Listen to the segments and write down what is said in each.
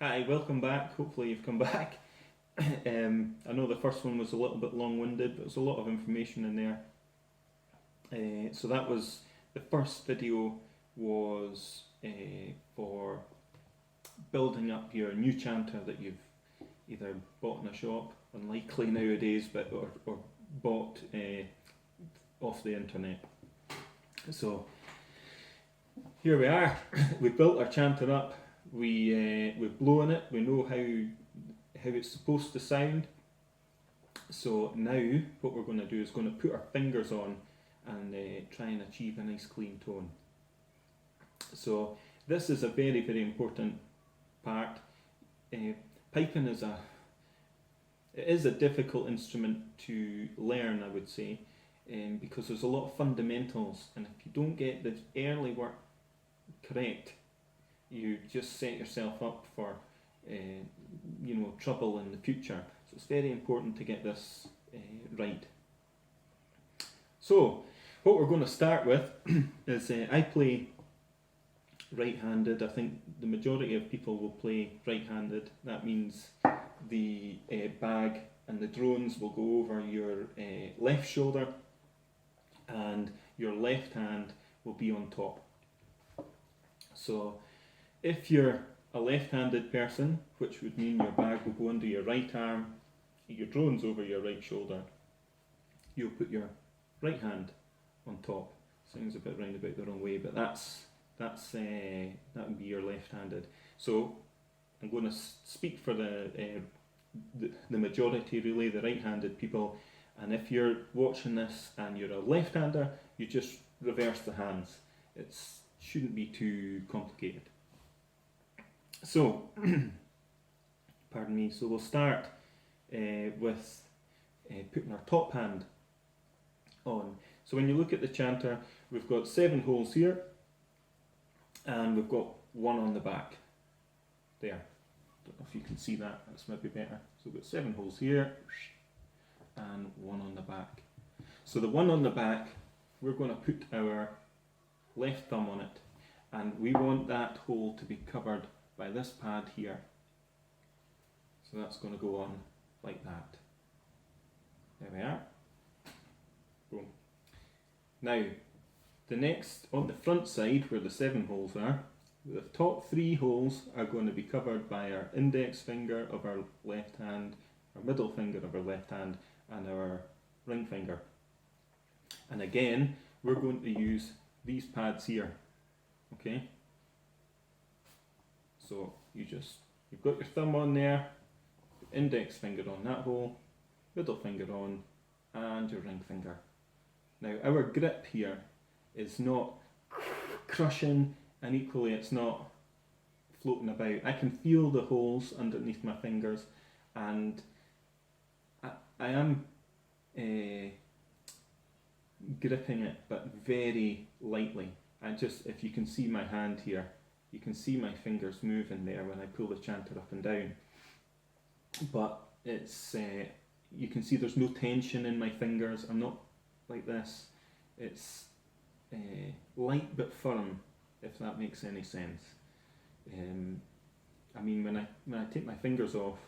Hi, welcome back. Hopefully you've come back. I know the first one was a little bit long-winded, but there's a lot of information in there. So that was the first video was for building up your new chanter that you've either bought in a shop, unlikely nowadays, but or bought off the internet. So here we are. We've built our chanter up. We've blown it. We know how it's supposed to sound. So now what we're going to do is going to put our fingers on and try and achieve a nice clean tone. So this is a very, very important part. Piping is a difficult instrument to learn, I would say, because there's a lot of fundamentals, and if you don't get the early work correct, you just set yourself up for trouble in the future. So it's very important to get this right. So what we're going to start with is I play right-handed. I think the majority of people will play right-handed. That means the bag and the drones will go over your left shoulder and your left hand will be on top. So if you're a left-handed person, which would mean your bag will go under your right arm, your drone's over your right shoulder, you'll put your right hand on top. Sounds a bit roundabout the wrong way, but that would be your left-handed. So I'm going to speak for the majority, really, the right-handed people. And if you're watching this and you're a left-hander, you just reverse the hands. It shouldn't be too complicated. So, pardon me, so we'll start with putting our top hand on. So when you look at the chanter, we've got 7 holes here, and we've got 1 on the back. There. Don't know if you can see that, that's maybe better. So we've got 7 holes here, and 1 on the back. So the 1 on the back, we're going to put our left thumb on it, and we want that hole to be covered by this pad here. So that's going to go on like that. There we are. Boom. Now, the next, on the front side where the 7 holes are, the top 3 holes are going to be covered by our index finger of our left hand, our middle finger of our left hand, and our ring finger. And again, we're going to use these pads here. Okay? So you've got your thumb on there, index finger on that hole, middle finger on, and your ring finger. Now our grip here is not crushing, and equally it's not floating about. I can feel the holes underneath my fingers, and I am gripping it, but very lightly. If you can see my hand here, you can see my fingers moving there when I pull the chanter up and down. But it's you can see there's no tension in my fingers. I'm not like this. It's light but firm, if that makes any sense. I mean, when I take my fingers off,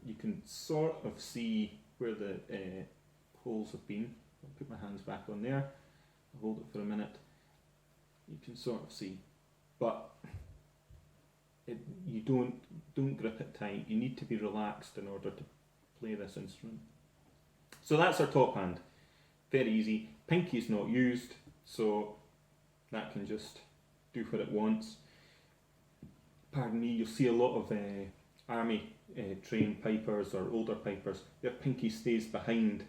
you can sort of see where the holes have been. I'll put my hands back on there. I'll hold it for a minute. You can sort of see, but you don't grip it tight. You need to be relaxed in order to play this instrument. So that's our top hand. Very easy. Pinky's not used, so that can just do what it wants. Pardon me, you'll see a lot of army trained pipers or older pipers, their pinky stays behind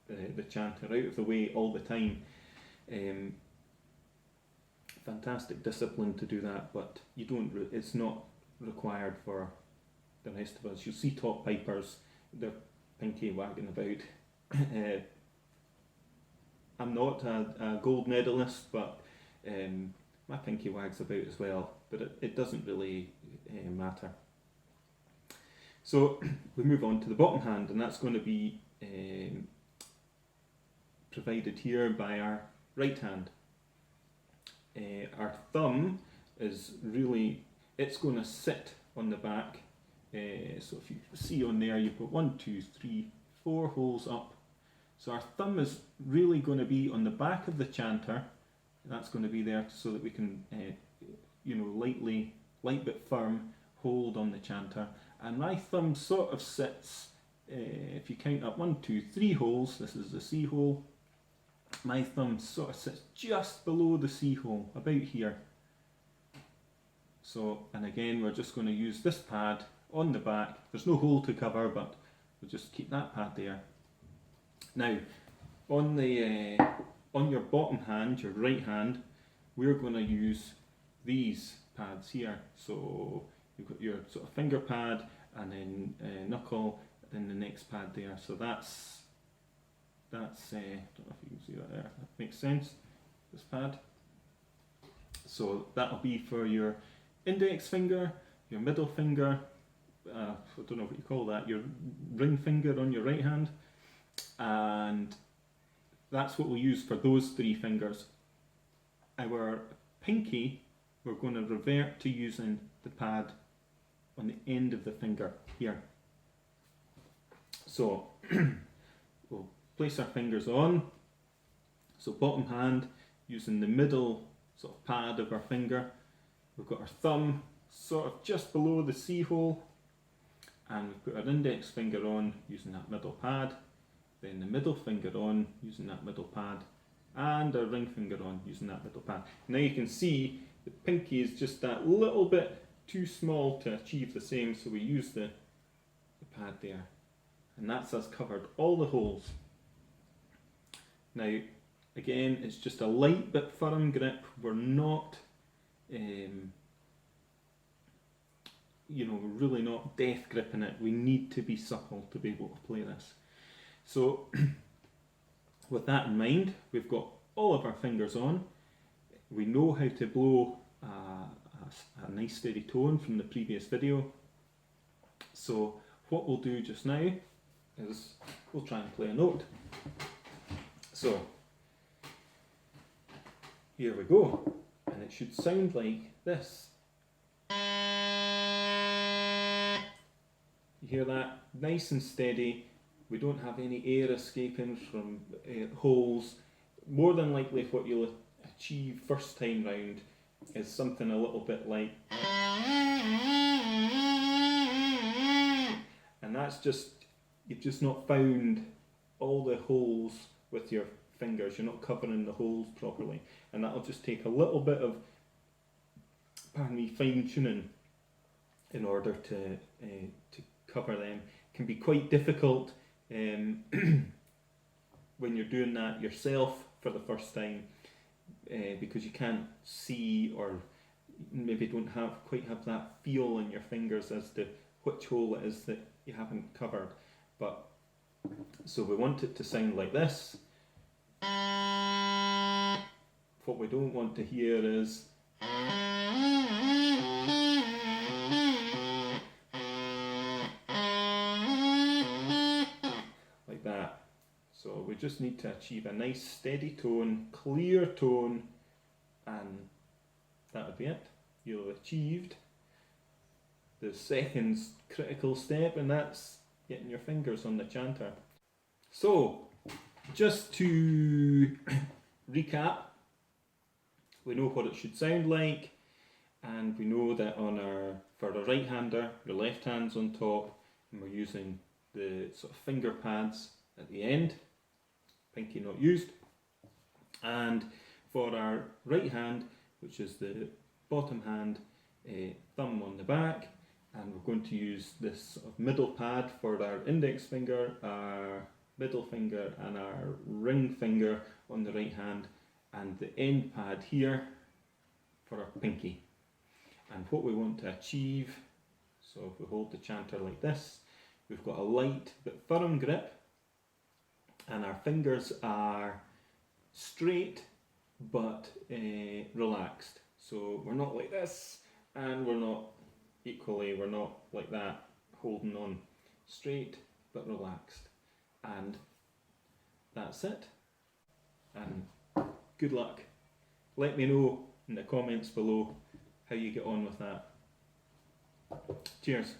the chanter, out of the way all the time. Fantastic discipline to do that, but it's not required for the rest of us. You'll see top pipers, their pinky wagging about. I'm not a gold medalist, but my pinky wags about as well, but it doesn't really matter. So we move on to the bottom hand, and that's going to be provided here by our right hand. Our thumb is really, it's going to sit on the back So if you see on there, you've got 1, 2, 3, 4 holes up. So our thumb is really going to be on the back of the chanter. That's going to be there so that we can, light but firm, hold on the chanter. And my thumb sort of sits, if you count up 1, 2, 3 holes, this is the C hole. My thumb sort of sits just below the C hole, about here. So, and again, we're just going to use this pad on the back. There's no hole to cover, but we'll just keep that pad there. Now, on your bottom hand, your right hand, we're going to use these pads here. So you've got your sort of finger pad, and then knuckle, and then the next pad there. So that's I don't know if you can see that there. That makes sense. This pad. So that'll be for your index finger, your middle finger. I don't know what you call that. Your ring finger on your right hand, and that's what we'll use for those 3 fingers. Our pinky, we're going to revert to using the pad on the end of the finger here. So we'll place our fingers on. So bottom hand, using the middle sort of pad of our finger. We've got our thumb sort of just below the C hole, and we've got our index finger on using that middle pad. Then the middle finger on using that middle pad, and our ring finger on using that middle pad. Now you can see the pinky is just that little bit too small to achieve the same, so we use the pad there, and that's us covered all the holes. Now again, it's just a light but firm grip. We're not we're really not death gripping it. We need to be supple to be able to play this. So with that in mind, we've got all of our fingers on. We know how to blow a nice steady tone from the previous video. So what we'll do just now is we'll try and play a note. So here we go, and it should sound like this. You hear that? Nice and steady. We don't have any air escaping from holes. More than likely what you'll achieve first time round is something a little bit like, and that's just, you've just not found all the holes with your fingers. You're not covering the holes properly, and that'll just take a little bit of, fine tuning in order to cover them. It can be quite difficult when you're doing that yourself for the first time, because you can't see, or maybe don't quite have that feel in your fingers as to which hole it is that you haven't covered. But so we want it to sound like this. What we don't want to hear is like that. So we just need to achieve a nice steady tone, clear tone, and that would be it. You'll have achieved the second critical step, and that's getting your fingers on the chanter. So just to recap, we know what it should sound like, and we know that for a right hander, your left hand's on top, and we're using the sort of finger pads at the end, pinky not used. And for our right hand, which is the bottom hand, thumb on the back, and we're going to use this sort of middle pad for our index finger, our middle finger, and our ring finger on the right hand, and the end pad here for our pinky. And what we want to achieve, so if we hold the chanter like this, we've got a light but firm grip, and our fingers are straight but relaxed. So we're not like this, and we're not like that, holding on. Straight but relaxed. And that's it. And good luck. Let me know in the comments below how you get on with that. Cheers.